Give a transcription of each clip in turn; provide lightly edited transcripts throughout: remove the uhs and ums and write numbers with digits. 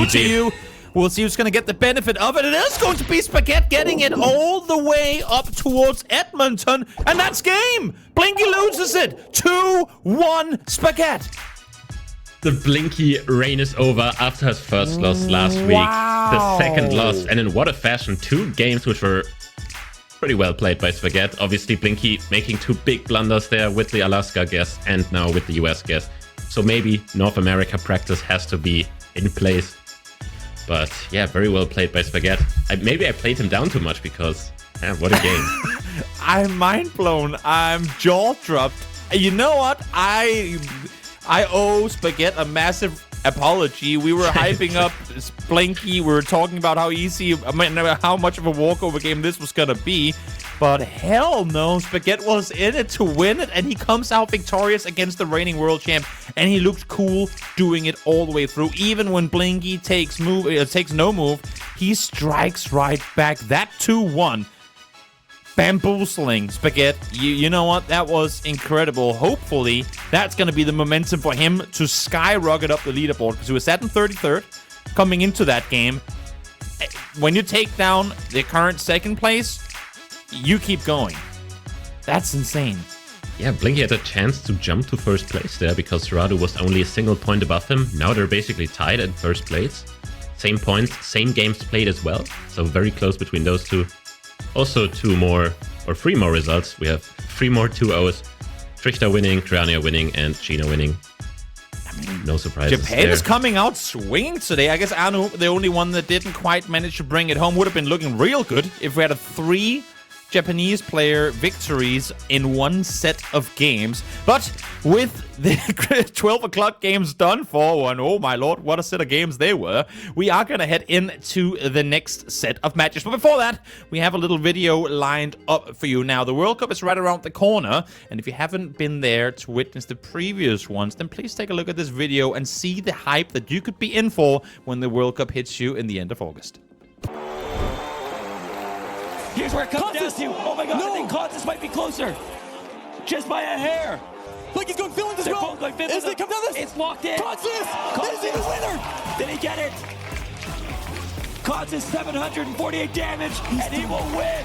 go to you. We'll see who's going to get the benefit of it. It is going to be Spaghetti getting it all the way up towards Edmonton. And that's game. Blinky loses it. 2-1 Spaghetti. The Blinky reign is over after his first loss last week. The second loss, and in what a fashion. 2 games which were pretty well played by Spaghetti. Obviously, Blinky making 2 big blunders there with the Alaska guess and now with the US guess. So maybe North America practice has to be in place. But yeah, very well played by Spaghetti. Maybe I played him down too much because, what a game. I'm mind blown. I'm jaw dropped. You know what? I owe Spaghetti a massive apology. We were hyping up Blinky. We were talking about how easy, how much of a walkover game this was gonna be. But hell no, Spaghetti was in it to win it, and he comes out victorious against the reigning world champ, and he looked cool doing it all the way through. Even when Blinky takes no move, he strikes right back. That 2-1. Bamboozling Spaghetti. You know what? That was incredible. Hopefully, that's going to be the momentum for him to skyrocket up the leaderboard, because he was sat in 33rd coming into that game. When you take down the current second place, you keep going. That's insane. Yeah, Blinky had a chance to jump to first place there because Radu was only a single point above him. Now they're basically tied at first place. Same points, same games played as well. So very close between those two. Also 3 more results. We have 3 more 2-0s. Trichter winning, Triania winning, and China winning. No surprises. Japan is coming out swinging today. I guess Anu, the only one that didn't quite manage to bring it home, would have been looking real good if we had 3 Japanese player victories in one set of games. But with the 12 o'clock games done for, and oh my lord, what a set of games they were, we are going to head into the next set of matches. But before that, we have a little video lined up for you now. The World Cup is right around the corner, and if you haven't been there to witness the previous ones, then please take a look at this video and see the hype that you could be in for when the World Cup hits you in the end of August. Here's where it comes down to. Oh my god, I think Contis might be closer. Just by a hair. Like he's going Finland as well. Is it come down this? It's locked in. Contis! Is he the winner? Did he get it? Contis 748 damage, and he will win.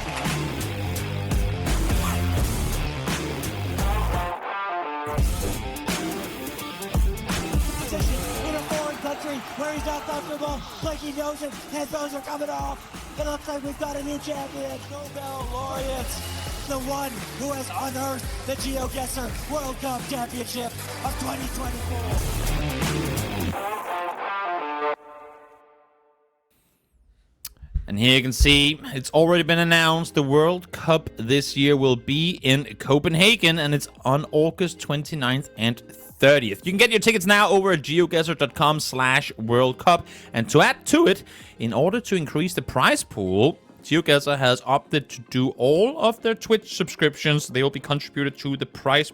In a foreign country where he's not comfortable, like he knows it, headphones are coming off. It looks like we've got a new champion, Nobel laureate, the one who has unearthed the GeoGuessr World Cup Championship of 2024. And here you can see it's already been announced. The World Cup this year will be in Copenhagen, and it's on August 29th and 30th. You can get your tickets now over at geoguessr.com/World Cup. And to add to it, in order to increase the prize pool, GeoGuessr has opted to do all of their Twitch subscriptions. They will be contributed to the prize.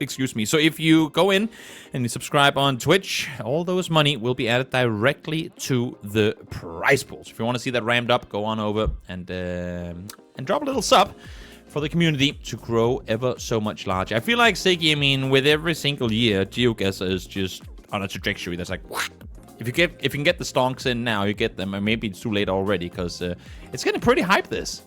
So if you go in and you subscribe on Twitch, all those money will be added directly to the prize pool. So if you want to see that ramped up, go on over and drop a little sub for the community to grow ever so much larger. I feel like, Siggy, I mean, with every single year, GeoGuessr is just on a trajectory that's like, what? If you can get the stonks in now, you get them, and maybe it's too late already, because it's getting pretty hype, this.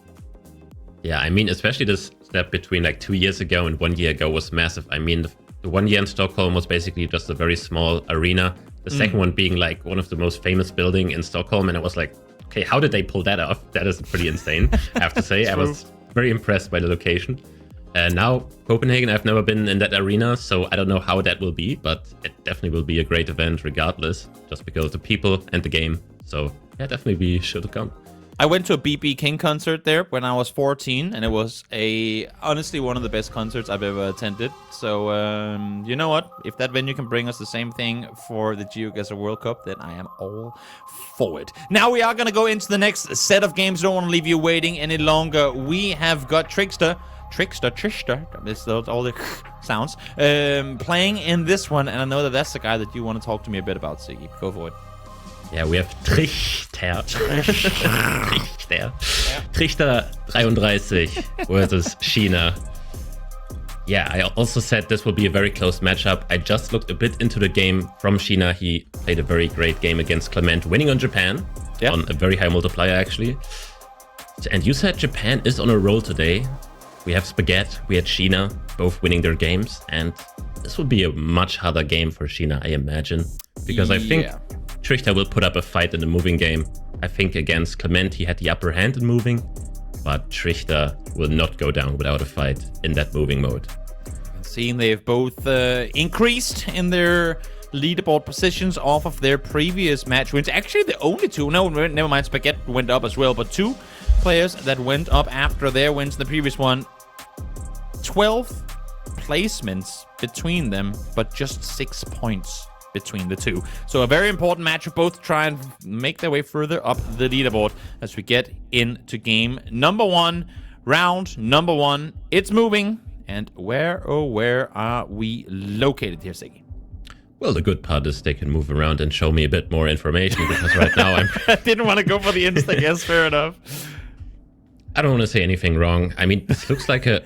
Yeah, I mean, especially this step between like 2 years ago and 1 year ago was massive. I mean, the 1 year in Stockholm was basically just a very small arena. The second one being like one of the most famous building in Stockholm, and I was like, okay, how did they pull that off? That is pretty insane, I have to say. I was very impressed by the location. And now Copenhagen, I've never been in that arena, so I don't know how that will be, but it definitely will be a great event regardless, just because of the people and the game. So yeah, definitely be sure to come. I went to a BB King concert there when I was 14, and it was honestly one of the best concerts I've ever attended. So, you know what? If that venue can bring us the same thing for the GeoGuessr World Cup, then I am all for it. Now we are going to go into the next set of games. Don't want to leave you waiting any longer. We have got Trichter, it's all the sounds, playing in this one, and I know that that's the guy that you want to talk to me a bit about, Siggy. Go for it. Yeah, we have Trichter. Trichter 33 versus China. Yeah, I also said this will be a very close matchup. I just looked a bit into the game from Sheena. He played a very great game against Clement, winning on Japan on a very high multiplier, actually. And you said Japan is on a roll today. We have Spaghetti, we had Sheena, both winning their games. And this will be a much harder game for Sheena, I imagine. Because I think Trichter will put up a fight in the moving game. I think against Clement, he had the upper hand in moving. But Trichter will not go down without a fight in that moving mode. Seeing they've both increased in their leaderboard positions off of their previous match wins. Actually, the only two. No, never mind. Spaghetti went up as well. But two players that went up after their wins in the previous one. 12 placements between them, but just 6 points between the two. So a very important match. Both try and make their way further up the leaderboard as we get into game number 1, round number 1. It's moving. And where are we located here, Siggy? Well, the good part is they can move around and show me a bit more information because right now I didn't want to go for the insta guess. Fair enough. I don't want to say anything wrong. I mean, this looks like a...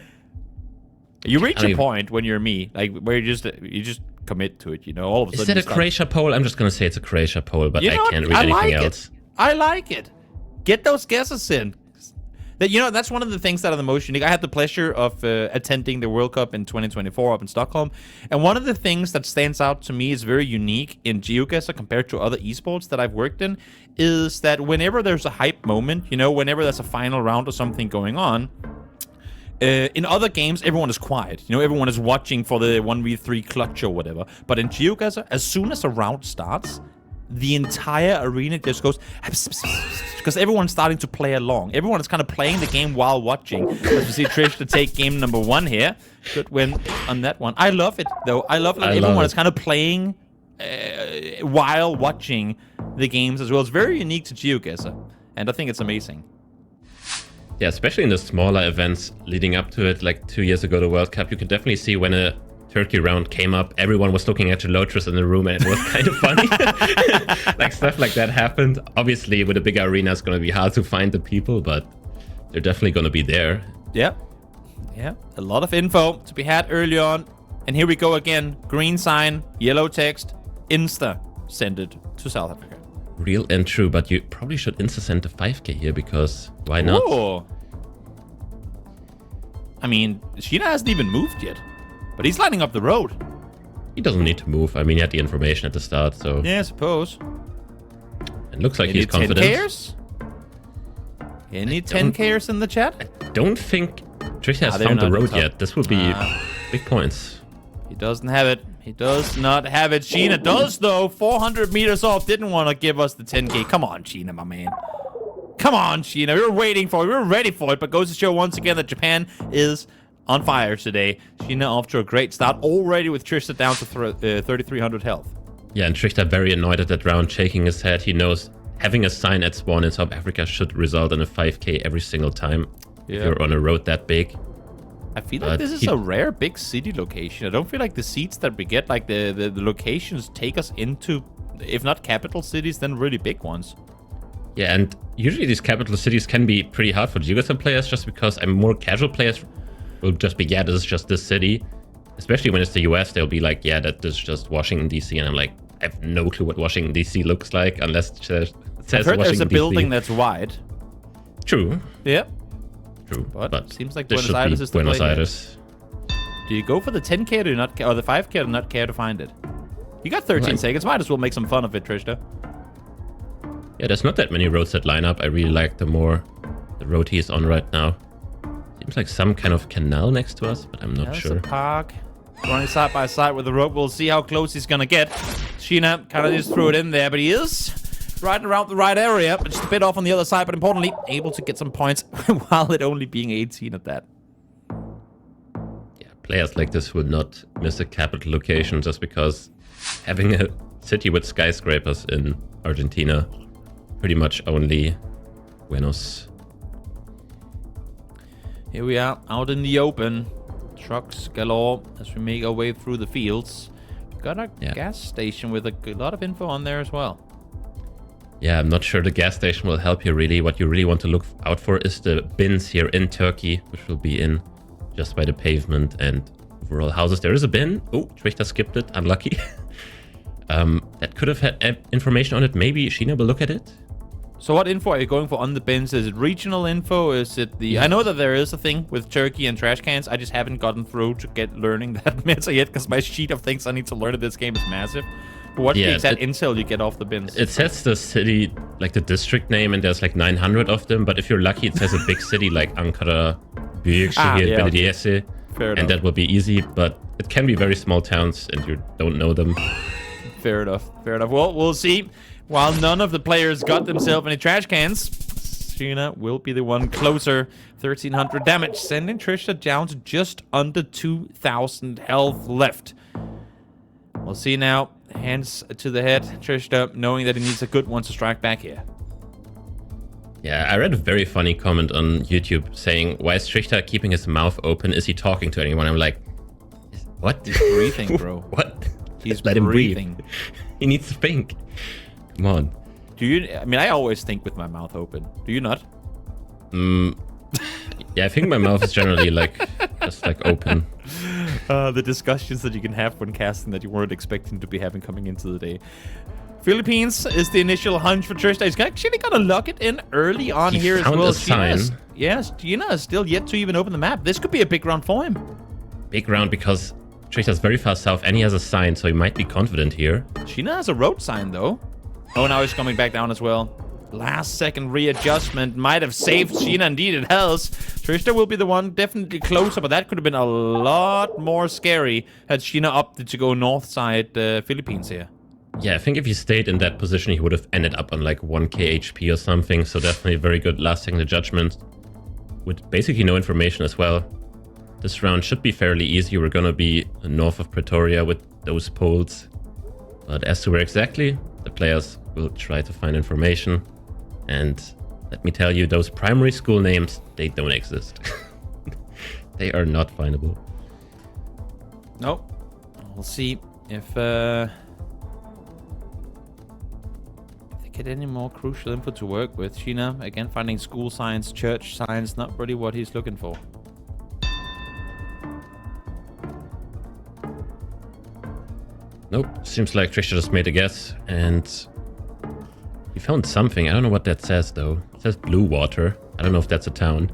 You reach a point when you're me, like where you just commit to it, you know. All of a sudden, is that a Croatia poll? I'm just gonna say it's a Croatia poll, but I can't read anything else. I like it. Get those guesses in. That, you know, that's one of the things that are the most unique. I had the pleasure of attending the World Cup in 2024 up in Stockholm, and one of the things that stands out to me is very unique in GeoGuessr compared to other esports that I've worked in, is that whenever there's a hype moment, you know, whenever there's a final round or something going on. In other games, everyone is quiet. You know, everyone is watching for the 1v3 clutch or whatever. But in GeoGuessr, as soon as a round starts, the entire arena just goes... Because everyone's starting to play along. Everyone is kind of playing the game while watching. As we see Trish to take game number 1 here. Good win on that one. I love it, though. I love that everyone is kind of playing while watching the games as well. It's very unique to GeoGuessr. And I think it's amazing. Yeah, especially in the smaller events leading up to it, like 2 years ago, the World Cup, you could definitely see when a Turkey round came up, everyone was looking at Gelotris in the room, and it was kind of funny. Like, stuff like that happened. Obviously, with a big arena, it's going to be hard to find the people, but they're definitely going to be there. Yeah. Yeah. A lot of info to be had early on. And here we go again. Green sign, yellow text, Insta send it to South Africa. Real and true, but you probably should insta-send the 5k here, because why not? Ooh. I mean, Sheena hasn't even moved yet, but he's lining up the road. He doesn't need to move. I mean, he had the information at the start, so... Yeah, I suppose. It looks like he's confident. 10Kers? Any 10Kers in the chat? I don't think Trish has found the road yet. This will be big points. He doesn't have it. He does not have it. Sheena does, though. 400 meters off. Didn't want to give us the 10K. Come on, Sheena, my man. Come on, Sheena. We were waiting for it. We were ready for it. But goes to show once again that Japan is on fire today. Sheena off to a great start. Already with Trista down to 3,300 health. Yeah, and Trichter very annoyed at that round, shaking his head. He knows having a sign at spawn in South Africa should result in a 5k every single time. If you're on a road that big. I feel like this is a rare big city location. I don't feel like the seats that we get, like the locations take us into, if not capital cities, then really big ones. Yeah, and usually these capital cities can be pretty hard for GeoGuessr players, just because more casual players will just be, yeah, this is just this city. Especially when it's the US, they'll be like, yeah, that is just Washington, D.C. And I'm like, I have no clue what Washington, D.C. looks like, unless it says I've heard Washington, there's a DC. building that's wide. True. Yep. True, but seems like this Buenos Aires is the Buenos play Aires. Do you go for the 10k or do you not care, or the 5k or not care to find it? You got 13 seconds. Might as well make some fun of it, Trishta. Yeah, there's not that many roads that line up. I really like the road he's on right now. Seems like some kind of canal next to us, but I'm not sure. There's a park. Running side by side with the road. We'll see how close he's gonna get. Sheena kind of just threw it in there, but he is riding around the right area, but just a bit off on the other side, but importantly, able to get some points while it only being 18 at that. Yeah, players like this will not miss a capital location just because having a city with skyscrapers in Argentina, pretty much only Buenos. Here we are, out in the open. Trucks galore as we make our way through the fields. We've got a gas station with a lot of info on there as well. Yeah, I'm not sure the gas station will help you really. What you really want to look out for is the bins here in Turkey, which will be in just by the pavement and overall houses. There is a bin. Oh, Trichter skipped it. Unlucky. That could have had information on it. Maybe Sheena will look at it. So what info are you going for on the bins? Is it regional info? Is it the... I know that there is a thing with turkey and trash cans. I just haven't gotten through to get learning that meta yet because my sheet of things I need to learn in this game is massive. But what's the exact intel you get off the bins? It says the city, like the district name, and there's like 900 of them. But if you're lucky, it says a big city like Ankara, Büyükşehir Belediyesi. Fair enough. And that will be easy, but it can be very small towns and you don't know them. Fair enough. Fair enough. Well, we'll see. While none of the players got themselves any trash cans, Sheena will be the one closer. 1,300 damage, sending Trichter down to just under 2,000 health left. We'll see now. Hands to the head. Trichter knowing that he needs a good one to strike back here. Yeah, I read a very funny comment on YouTube saying, why is Trichter keeping his mouth open? Is he talking to anyone? I'm like, what? He's breathing, bro. What? He's Let breathing. Him breathe. He needs to think. Come on. Do you? I mean, I always think with my mouth open. Do you not? Yeah, I think my mouth is generally like just like open. The discussions that you can have when casting that you weren't expecting to be having coming into the day. Philippines is the initial hunch for Trichter. He's actually gonna lock it in early on here as well. Yes, Sheena is still yet to even open the map. This could be a big round for him. Big round because Trichter's very far south and he has a sign, so he might be confident here. Sheena has a road sign though. Oh, now he's coming back down as well. Last second readjustment might have saved Sheena. Indeed, it has. Trichter will be the one definitely closer, but that could have been a lot more scary had Sheena opted to go north side Philippines here. Yeah, I think if he stayed in that position, he would have ended up on like 1k HP or something. So definitely very good last second judgment with basically no information as well. This round should be fairly easy. We're gonna be north of Pretoria with those poles. But as to where exactly, the players will try to find information. And let me tell you, those primary school names, they don't exist. They are not findable. Nope. We'll see if they get any more crucial info to work with. Sheena, again, finding school signs, church signs, not really what he's looking for. Nope, seems like Trichter just made a guess, and he found something. I don't know what that says, though. It says Blue Water. I don't know if that's a town.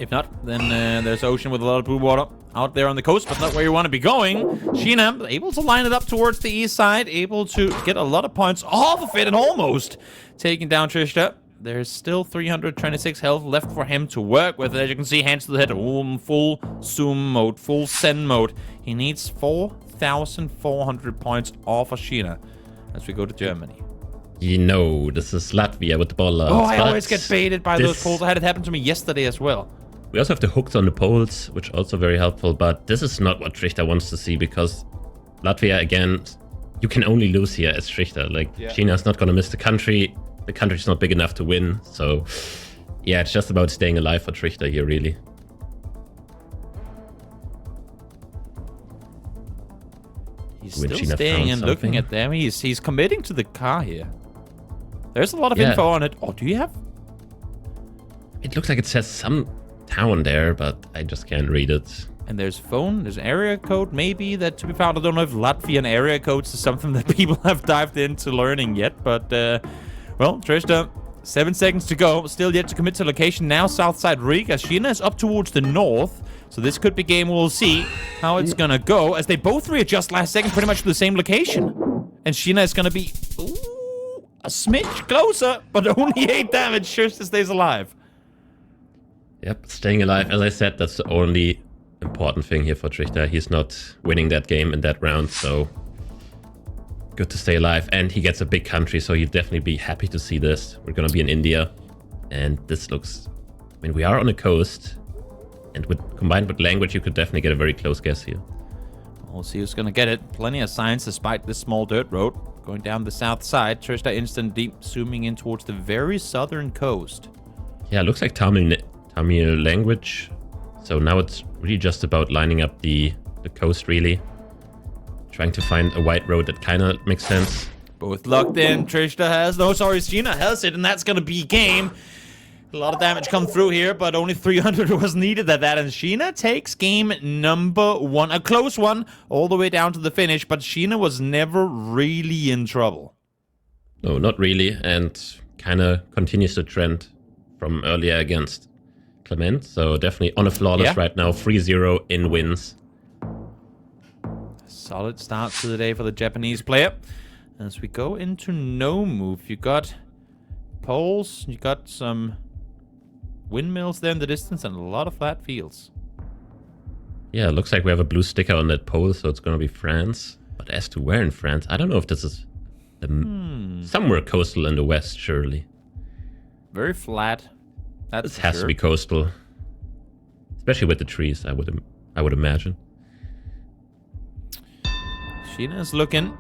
If not, then there's ocean with a lot of blue water out there on the coast, but not where you want to be going. Sheena able to line it up towards the east side, able to get a lot of points off of it, and almost taking down Trichter. There's still 326 health left for him to work with. As you can see, hands to the head. Full zoom mode, full send mode. He needs 4,400 points off of Sheena as we go to Germany. You know, this is Latvia with the ball. Oh, I always get baited by those poles. I had it happen to me yesterday as well. We also have the hooks on the poles, which are also very helpful, but this is not what Trichter wants to see because Latvia, again, you can only lose here as Trichter. Like, Sheena's not going to miss the country. The country's not big enough to win, so yeah, it's just about staying alive for Trichter here, really. He's still staying and looking at them. He's committing to the car here. There's a lot of info on it. Oh, do you have? It looks like it says some town there, but I just can't read it. And there's phone, there's area code maybe that to be found. I don't know if Latvian area codes is something that people have dived into learning yet, but well, Trichter, 7 seconds to go. Still yet to commit to location now, Southside Riga. Sheena is up towards the north, so this could be game. We'll see how it's gonna go as they both readjust last second pretty much to the same location. And Sheena is gonna be a smidge closer, but only 8 damage. Trichter stays alive. Yep, staying alive. As I said, that's the only important thing here for Trichter. He's not winning that game in that round, so good to stay alive. And he gets a big country, so he'll definitely be happy to see this. We're gonna be in India, and this looks... I mean, we are on a coast, and combined with language, you could definitely get a very close guess here. We'll see who's gonna get it. Plenty of signs despite this small dirt road. Going down the south side, Trichter instant deep, zooming in towards the very southern coast. Yeah, looks like Tamil language. So now it's really just about lining up the coast, really. Trying to find a white road that kind of makes sense. Both locked in. Trichter has... No, sorry, Sheena has it, and that's going to be game. A lot of damage come through here, but only 300 was needed at that. And Sheena takes game number 1. A close one all the way down to the finish, but Sheena was never really in trouble. No, not really. And kind of continues the trend from earlier against Clement. So definitely on a flawless right now. 3-0 in wins. Solid start to the day for the Japanese player. As we go into no move, you got poles, you got some windmills there in the distance, and a lot of flat fields. Yeah, it looks like we have a blue sticker on that pole, so it's going to be France. But as to where in France, I don't know if this is somewhere coastal in the west, surely. Very flat. This has to be coastal. Especially with the trees, I would imagine. Sheena's looking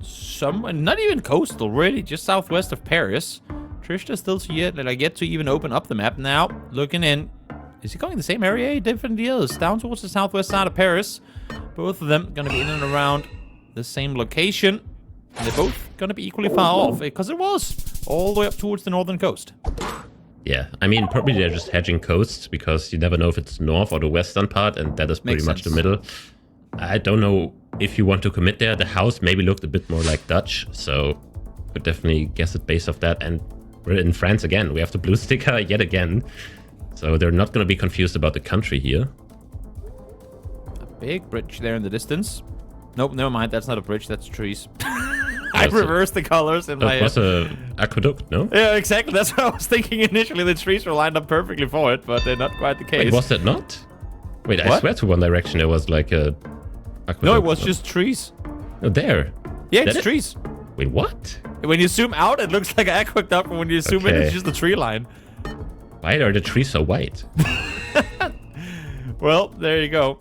somewhere, not even coastal, really, just southwest of Paris. Trishta's still yet to even open up the map now. Looking in. Is he going the same area? Different deals. Down towards the southwest side of Paris. Both of them going to be in and around the same location. And they're both going to be equally far off, because it was all the way up towards the northern coast. Yeah, I mean, probably they're just hedging coasts, because you never know if it's north or the western part, and that is pretty much the middle. I don't know if you want to commit there. The house maybe looked a bit more like Dutch, so could definitely guess it based off that. And we're in France again. We have the blue sticker yet again. So they're not going to be confused about the country here. A big bridge there in the distance. Nope, never mind. That's not a bridge. That's trees. I reversed the colors in my... It was a aqueduct, no? Yeah, exactly. That's what I was thinking initially. The trees were lined up perfectly for it, but they're not quite the case. Wait, was that not? Wait, I swear to one direction there was like a... aqueduct. No, it was just trees. Oh, there. Yeah, it's trees. Wait, what? When you zoom out, it looks like an aqueduct, and when you zoom in, it's just a tree line. Why are the trees so white? Well, there you go.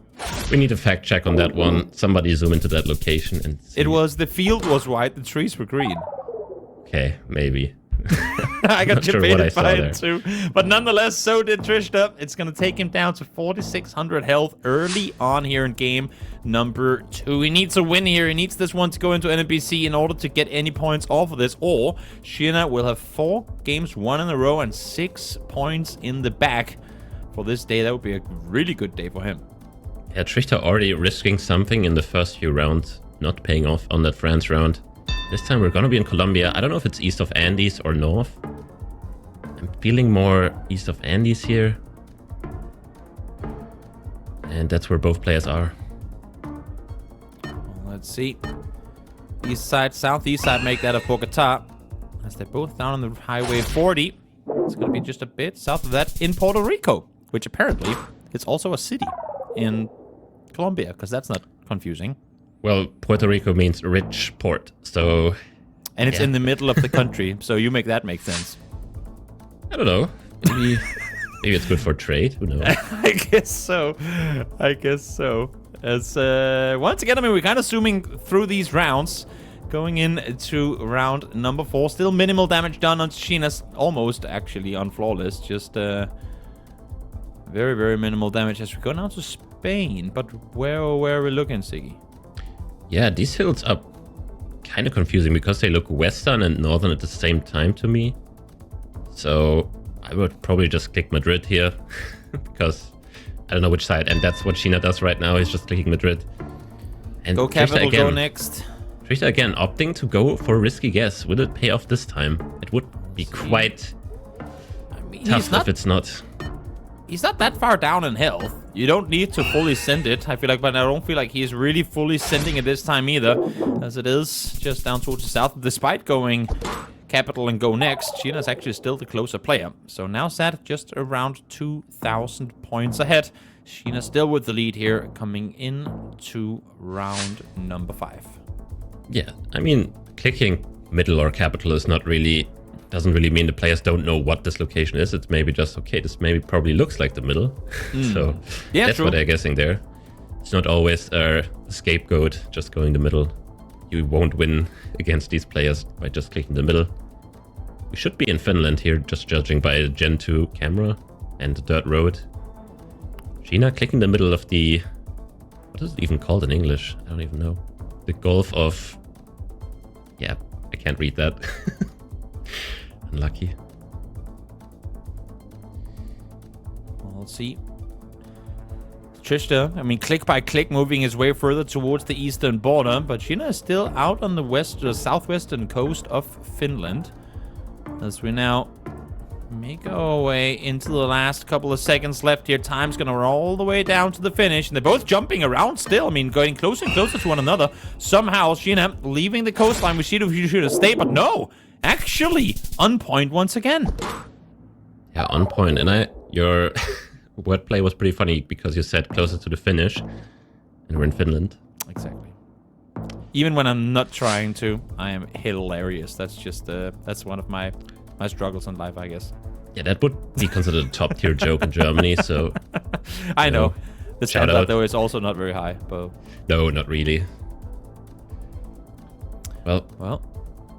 We need a fact check on that one. Somebody zoom into that location and see. It was, the field was white, the trees were green. Okay, maybe. I got debated by it there. too. But nonetheless, so did Trishta. It's going to take him down to 4,600 health early on here in game number 2. He needs a win here. He needs this one to go into NBC in order to get any points off of this. Or Sheena will have 4 games won in a row and 6 points in the back for this day. That would be a really good day for him. Yeah, Trishta already risking something in the first few rounds, not paying off on that France round. This time we're gonna be in Colombia. I don't know if it's east of Andes or north. I'm feeling more east of Andes here. And that's where both players are. Well, let's see. East side, southeast side make that of Bogota. As they're both down on the Highway 40. It's gonna be just a bit south of that in Puerto Rico, which apparently is also a city in Colombia, because that's not confusing. Well, Puerto Rico means rich port, so... And it's in the middle of the country, so you make that make sense. I don't know. Maybe it's good for trade, who knows? I guess so. As once again, I mean, we're kind of zooming through these rounds, going into round number 4. Still minimal damage done on Sheena's, almost actually on flawless, just very, very minimal damage as we go now to Spain. But where are we looking, Siggy? Yeah, these hills are kind of confusing because they look western and northern at the same time to me. So I would probably just click Madrid here because I don't know which side. And that's what Sheena does right now. He's just clicking Madrid. And go capital, go next. Trishta again opting to go for a risky guess. Will it pay off this time? It would be quite tough if it's not. He's not that far down in health. You don't need to fully send it, I feel like, but I don't feel like he's really fully sending it this time either, as it is just down towards the south. Despite going capital and go next, Sheena's actually still the closer player. So now sat just around 2,000 points ahead. Sheena still with the lead here, coming in to round number 5. Yeah, I mean, clicking middle or capital is not really... doesn't really mean the players don't know what this location is. It's maybe just, okay, this maybe probably looks like the middle. So yeah, that's what they're guessing there. It's not always a scapegoat just going the middle. You won't win against these players by just clicking the middle. We should be in Finland here, just judging by the Gen 2 camera and the dirt road. Sheena clicking the middle of the... what is it even called in English? I don't even know. The Gulf of... yeah, I can't read that. Unlucky. We'll see. Trista, I mean, click by click, moving his way further towards the eastern border, but Sheena is still out on the southwestern coast of Finland. As we now make our way into the last couple of seconds left here. Time's gonna roll all the way down to the finish, and they're both jumping around still. I mean, going closer and closer to one another. Somehow, Sheena leaving the coastline. We should have stayed, but no! Actually, on point once again. Yeah, on point. And your wordplay was pretty funny because you said closer to the finish, and we're in Finland. Exactly. Even when I'm not trying to, I am hilarious. That's just that's one of my struggles in life, I guess. Yeah, that would be considered a top tier joke in Germany. So I know. The shout standard out. though is also not very high. But no, not really. Well,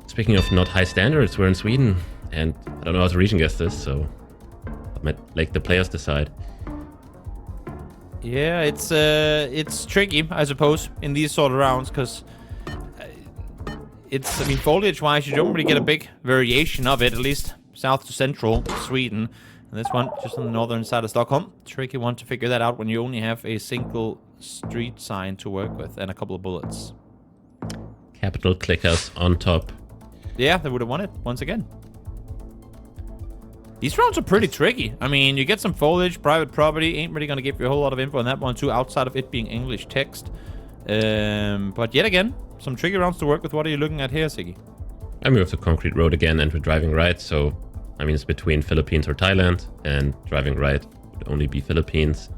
speaking of not high standards, we're in Sweden, and I don't know how to region guess this, so I might let the players decide. yeah, it's tricky, I suppose, in these sort of rounds, because I mean, foliage-wise, you don't really get a big variation of it, at least south to central Sweden. And this one, just on the northern side of Stockholm. Tricky one to figure that out when you only have a single street sign to work with and a couple of bullets. Capital clickers on top. Yeah, they would have won it once again. These rounds are pretty tricky. I mean, you get some foliage, private property. Ain't really going to give you a whole lot of info on that one, too, outside of it being English text. But yet again, some tricky rounds to work with. What are you looking at here, Siggy? I moved to concrete road again, and we're driving right, so I mean it's between Philippines or Thailand, and driving right would only be Philippines.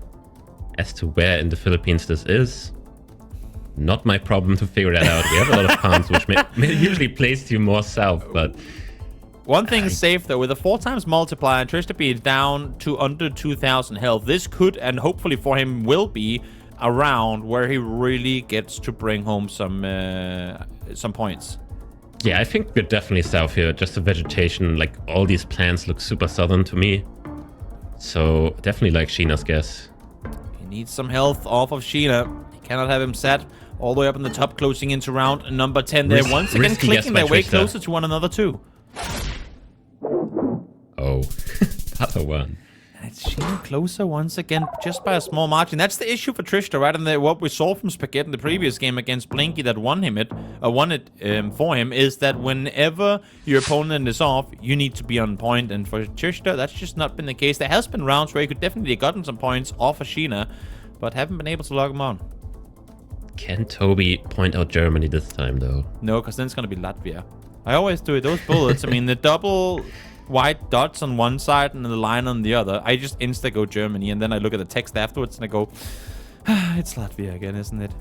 As to where in the Philippines this is, not my problem to figure that out. We have a lot of palms, which may usually place you more south, but one thing is safe, though. With a 4 times multiplier and Trista being down to under 2,000 health, this could, and hopefully for him will be, around where he really gets to bring home some points. yeah, I think we're definitely south here. Just the vegetation, like all these plants look super southern to me. So definitely like Sheena's guess. He needs some health off of Sheena. He cannot have him set all the way up in the top, closing into round number 10 there. Once again, risky guess clicking by their way Trista. closer to one another, too. Oh, other one. And it's Sheena closer once again, just by a small margin. That's the issue for Trista, right? And what we saw from Spaghetti in the previous game against Blinky that won it for him, is that whenever your opponent is off, you need to be on point. And for Trista, that's just not been the case. There has been rounds where he could definitely have gotten some points off of Sheena, but haven't been able to log him on. Can Toby point out Germany this time, though? No, because then it's going to be Latvia. I always do it. Those bullets, I mean, the double white dots on one side and the line on the other, I just insta-go Germany, and then I look at the text afterwards and I go, it's Latvia again, isn't it?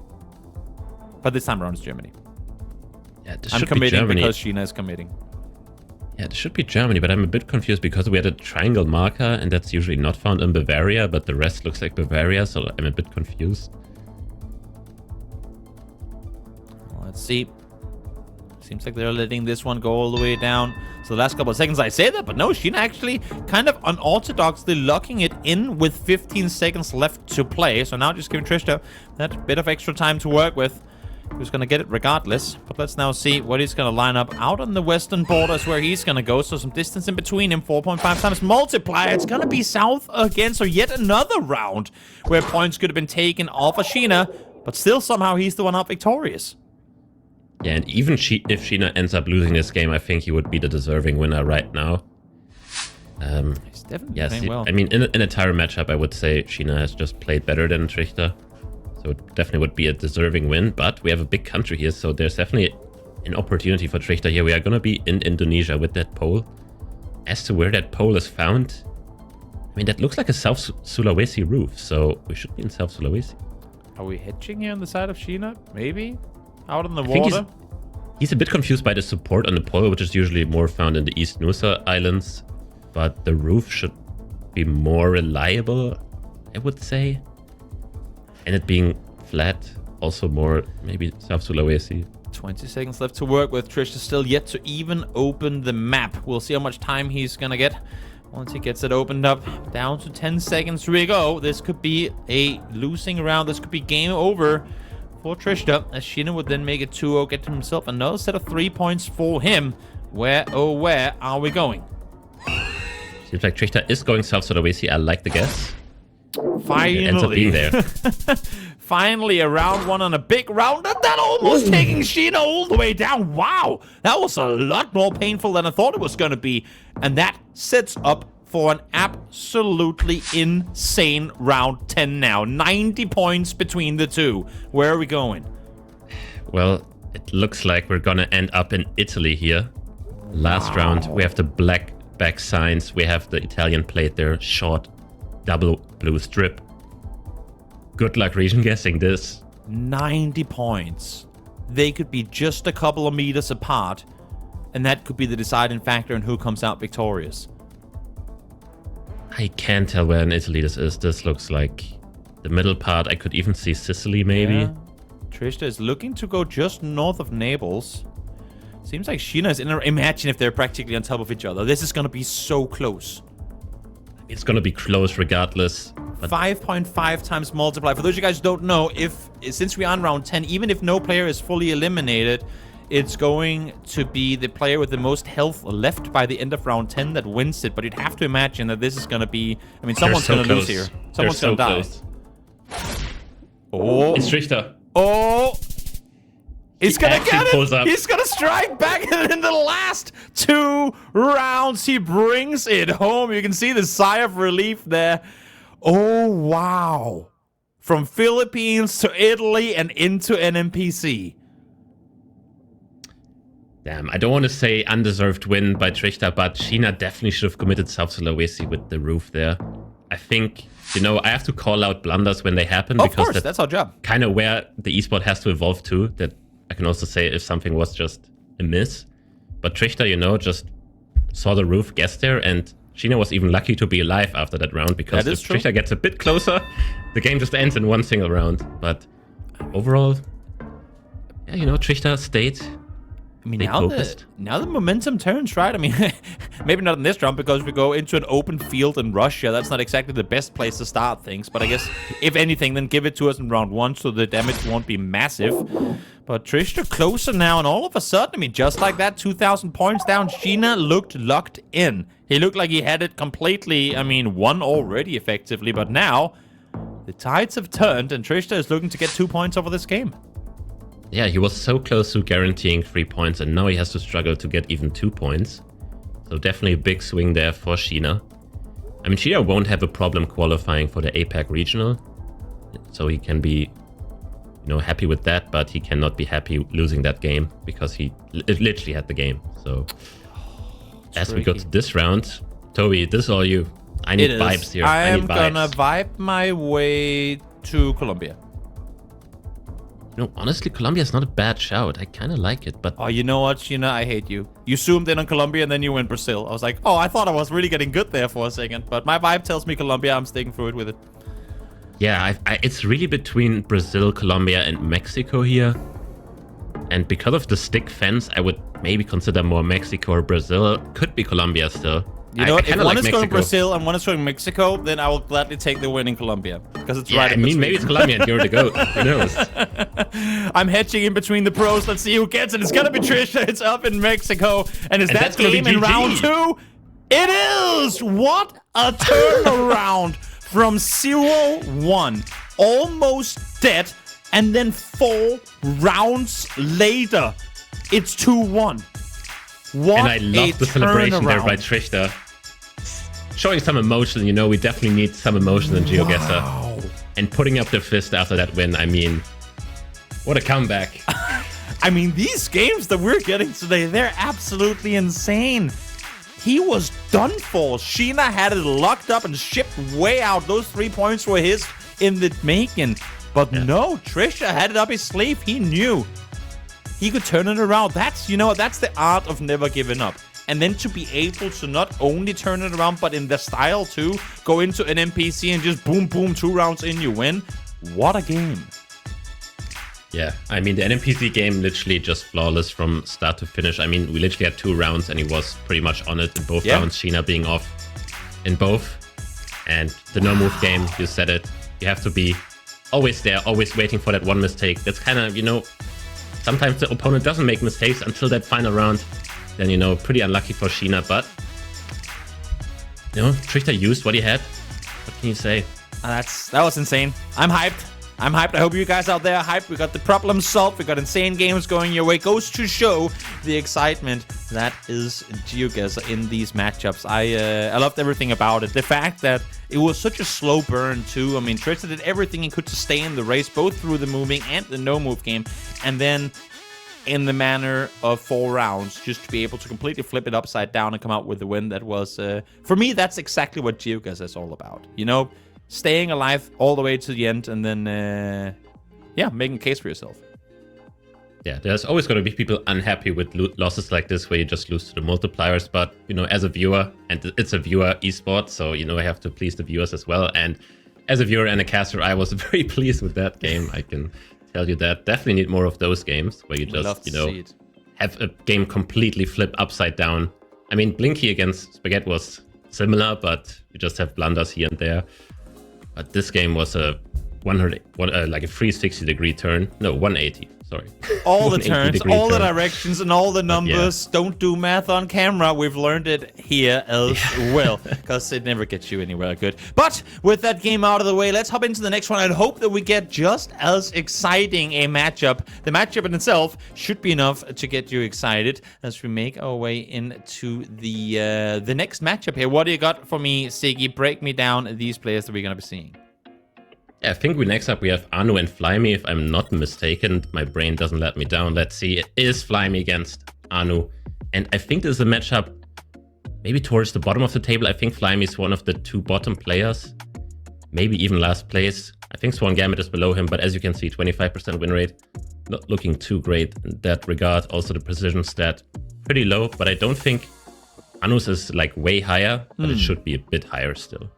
But this time around it's Germany. Yeah, this I'm should be committing Germany. because Sheena is committing. Yeah, this should be Germany, but I'm a bit confused because we had a triangle marker, and that's usually not found in Bavaria, but the rest looks like Bavaria, so I'm a bit confused. Let's see. Seems like they're letting this one go all the way down. So the last couple of seconds I say that, but no, Sheena actually kind of unorthodoxly locking it in with 15 seconds left to play. So now just giving Trista that bit of extra time to work with. Who's going to get it regardless. But let's now see what he's going to line up out on the western borders where he's going to go. So some distance in between him. 4.5 times multiplier. It's going to be south again. So yet another round where points could have been taken off of Sheena. But still somehow he's the one out victorious. Yeah, and even if Sheena ends up losing this game, I think he would be the deserving winner right now. He's definitely playing well. I mean, in a tighter matchup, I would say Sheena has just played better than Trista. So it definitely would be a deserving win, but we have a big country here, so there's definitely an opportunity for Trista here. We are going to be in Indonesia with that pole. As to where that pole is found, I mean, that looks like a South Sulawesi roof, so we should be in South Sulawesi. Are we hitching here on the side of Sheena? Maybe? Out on the I think water? he's a bit confused by the support on the pole, which is usually more found in the East Nusa Islands, but the roof should be more reliable, I would say. And it being flat, also more maybe South Sulawesi. 20 seconds left to work with. Trish is still yet to even open the map. We'll see how much time he's gonna get once he gets it opened up. Down to 10 seconds. Here we go. This could be a losing round. This could be game over for Trista, as Sheena would then make it 2-0, get himself another set of 3 points for him. Where, oh where are we going? Seems like Trista is going South Sulawesi. I like the guess. Finally. It ends up being there. Finally, a round one on a big round, and that almost taking Sheena all the way down. Wow, that was a lot more painful than I thought it was going to be. And that sets up for an absolutely insane round 10 now. 90 points between the two. Where are we going? Well, it looks like we're going to end up in Italy here. Last round, we have the black back signs. We have the Italian plate there, short, double blue strip. Good luck region guessing this. 90 points. They could be just a couple of meters apart, and that could be the deciding factor in who comes out victorious. I can't tell where in Italy this is. This looks like the middle part. I could even see Sicily, maybe. Yeah. Trishta is looking to go just north of Naples. Seems like Sheena is in a... Imagine if they're practically on top of each other. This is going to be so close. It's going to be close regardless. 5.5 times multiply. For those of you guys who don't know, since we're on round 10, even if no player is fully eliminated, it's going to be the player with the most health left by the end of round 10 that wins it. But you'd have to imagine that this is going to be... I mean, someone's going to lose here. Someone's going to die. Oh. It's Trichter. Oh. He's going to get pulls it. up. He's going to strike back in the last 2 rounds. He brings it home. You can see the sigh of relief there. Oh, wow. From Philippines to Italy and into NMPC. Damn, I don't want to say undeserved win by Trichter, but Sheena definitely should have committed South Sulawesi with the roof there. I think, I have to call out blunders when they happen. Of course, that's our job. Kind of where the esport has to evolve to. That I can also say if something was just a miss. But Trichter, just saw the roof, guessed there, and Sheena was even lucky to be alive after that round, because if Trichter gets a bit closer, the game just ends in one single round. But overall, yeah, Trichter stayed. I mean, now the momentum turns, right? I mean, maybe not in this round because we go into an open field in Russia. That's not exactly the best place to start things. But I guess, if anything, then give it to us in round 1 so the damage won't be massive. But Trichter closer now, and all of a sudden, I mean, just like that, 2,000 points down, Sheena looked locked in. He looked like he had it completely, won already effectively. But now, the tides have turned, and Trichter is looking to get 2 points over this game. Yeah, he was so close to guaranteeing 3 points, and now he has to struggle to get even 2 points. So definitely a big swing there for Sheena. I mean, Sheena won't have a problem qualifying for the APAC regional, so he can be, happy with that, but he cannot be happy losing that game because he literally had the game. So as we go to this round, Toby, this is all you. I need vibes here. I am gonna vibe my way to Colombia. Honestly, Colombia is not a bad shout. I kind of like it, but... Oh, you know what, Sheena? I hate you. You zoomed in on Colombia and then you went Brazil. I was like, I thought I was really getting good there for a second. But my vibe tells me Colombia. I'm sticking through it with it. Yeah, it's really between Brazil, Colombia, and Mexico here. And because of the stick fence, I would maybe consider more Mexico or Brazil. Could be Colombia still. You know what? If one is going Brazil and one is going Mexico, then I will gladly take the win in Colombia. Because it's right in between. Maybe it's Colombia and you're the GOAT. Who knows? I'm hedging in between the pros. Let's see who gets it. It's going to be Trisha. It's up in Mexico. And is that game in round 2? It is! What a turnaround from 0-1. Almost dead. And then 4 rounds later, it's 2-1. What and I love the celebration there by Trichter. Showing some emotion, we definitely need some emotion in GeoGuessr. Wow. And putting up the fist after that win, what a comeback. These games that we're getting today, they're absolutely insane. He was done for. Sheena had it locked up and shipped way out. Those 3 points were his in the making. But no, Trisha had it up his sleeve. He knew he could turn it around. That's the art of never giving up. And then to be able to not only turn it around, but in the style too, go into an NPC and just boom, boom, 2 rounds in, you win. What a game. Yeah, the NPC game literally just flawless from start to finish. We literally had 2 rounds and he was pretty much on it in both rounds. Sheena being off in both. And the no-move game, you said it. You have to be always there, always waiting for that one mistake. That's kind of, sometimes the opponent doesn't make mistakes until that final round. Then, pretty unlucky for Sheena. But, Trichter used what he had. What can you say? That was insane. I'm hyped. I hope you guys out there are hyped. We got the problem solved. We got insane games going your way. Goes to show the excitement that is GeoGuessr in these matchups. I loved everything about it. The fact that it was such a slow burn too. I mean, Tristan did everything he could to stay in the race, both through the moving and the no-move game. And then in the manner of 4 rounds, just to be able to completely flip it upside down and come out with the win. That was, for me, that's exactly what GeoGuessr is all about. You know, staying alive all the way to the end and then, yeah, making a case for yourself. Yeah, there's always going to be people unhappy with losses like this where you just lose to the multipliers. But, you know, as a viewer, and it's a viewer esport, so, you know, I have to please the viewers as well. And as a viewer and a caster, I was very pleased with that game. I can tell you that. Definitely need more of those games where you just, you know, have a game completely flip upside down. I mean, Blinky against Spaghetti was similar, but you just have blunders here and there. But this game was a like a 360-degree turn. No, 180. Sorry. All the turns, all the turn. directions, and all the numbers. Yeah. Don't do math on camera. We've learned it here as well, because it never gets you anywhere good. But with that game out of the way, let's hop into the next one and hope that we get just as exciting a matchup. The matchup in itself should be enough to get you excited as we make our way into the next matchup here. What do you got for me, Siggy? Break me down these players that we're going to be seeing. I think next up we have Anu and Flyme, if I'm not mistaken. My brain doesn't let me down. Let's see. It is Flyme against Anu. And I think this is a matchup maybe towards the bottom of the table. I think Flyme is one of the 2 bottom players. Maybe even last place. I think Swan Gambit is below him, but as you can see, 25% win rate. Not looking too great in that regard. Also the precision stat, pretty low, but I don't think Anu's is like way higher, but it should be a bit higher still.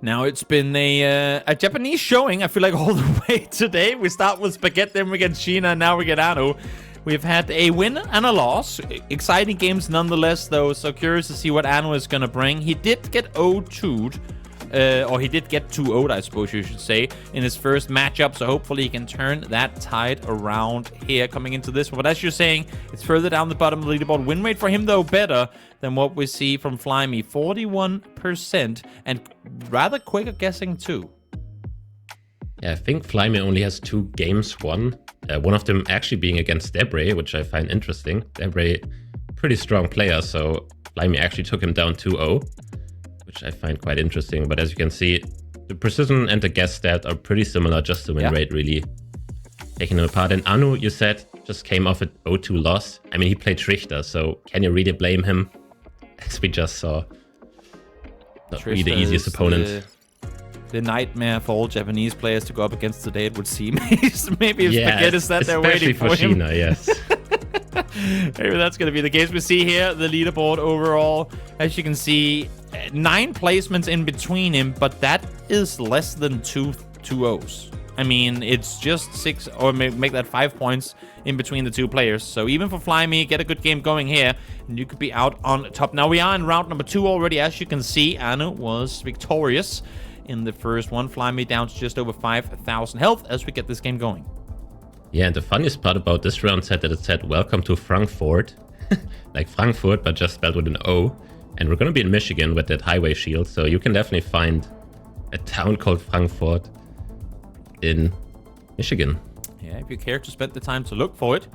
Now, it's been a Japanese showing, I feel like, all the way today. We start with Spaghetti, then we get Sheena, and now we get Anu. We've had a win and a loss. Exciting games nonetheless, though, so curious to see what Anu is going to bring. He did get 0-2'd, or he did get 2-0'd, I suppose you should say, in his first matchup, so hopefully he can turn that tide around here coming into this one. But as you're saying, it's further down the bottom of the leaderboard. Win rate for him, though, better than what we see from Flyme, 41%, and rather quicker guessing too. Yeah, I think Flyme only has 2 games won. One of them actually being against Debray, which I find interesting. Debray, pretty strong player, so Flyme actually took him down 2-0, which I find quite interesting. But as you can see, the precision and the guess stat are pretty similar, just the win rate really taking them apart. And Anu, you said, just came off a 0-2 loss. I mean, he played Trichter, so can you really blame him? As we just saw, not really the easiest opponent. The nightmare for all Japanese players to go up against today, it would seem. Maybe if Spaghetti is that they're waiting for him. Sheena, yes. Maybe that's going to be the case. We see here the leaderboard overall. As you can see, 9 placements in between him, but that is less than 2 2-0s. I mean, it's just 6, or make that 5 points in between the 2 players. So even for Flyme, get a good game going here, and you could be out on top. Now we are in round number 2 already. As you can see, Anu was victorious in the first one. Flyme down to just over 5,000 health as we get this game going. Yeah, and the funniest part about this round set that it said, welcome to Frankfurt. Like Frankfurt, but just spelled with an O. And we're going to be in Michigan with that highway shield, so you can definitely find a town called Frankfurt in Michigan. Yeah, if you care to spend the time to look for it.